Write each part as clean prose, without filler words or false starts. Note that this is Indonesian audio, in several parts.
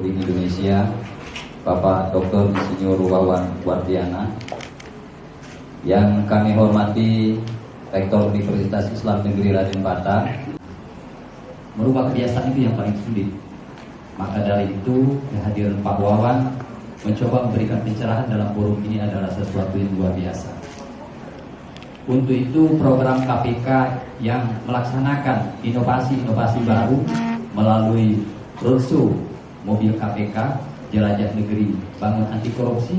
Republik Indonesia, Bapak Dr. Insinyur Wawan Wardiana, yang kami hormati Rektor Universitas Islam Negeri Raden Batar. Merubah kebiasaan itu yang paling sulit. Maka dari itu kehadiran Pak Wawan mencoba memberikan pencerahan dalam forum ini adalah sesuatu yang luar biasa. Untuk itu program KPK yang melaksanakan inovasi-inovasi baru melalui roadshow mobil KPK Jelajah Negeri Bangun Anti Korupsi,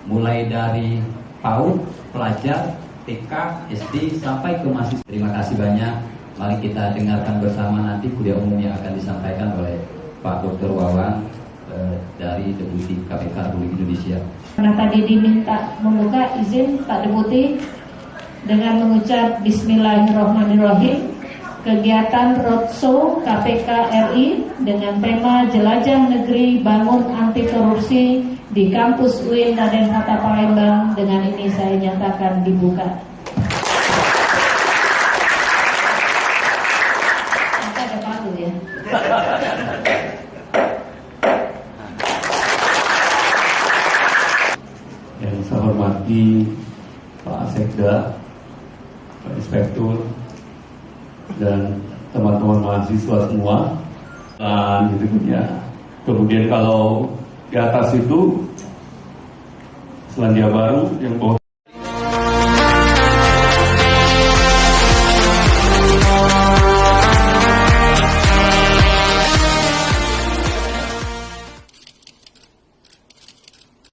mulai dari PAUD, pelajar, TK, SD sampai ke mahasiswa. Terima kasih banyak. Mari kita dengarkan bersama nanti kuliah umum yang akan disampaikan oleh Pak Dr. Wawan dari Deputi KPK Republik Indonesia. Karena tadi diminta membuka, izin Pak Deputi dengan mengucap Bismillahirrahmanirrahim, kegiatan roadshow KPK RI dengan tema Jelajah Negeri Bangun Anti Korupsi di kampus UIN Raden Hatta Palembang dengan ini saya nyatakan dibuka. Kita ada palu ya. Yang saya hormati Pak Sekda, Pak Inspektur, dan teman-teman mahasiswa semua. Dan gitu ya. Kemudian kalau di atas itu Selandia Baru yang bawah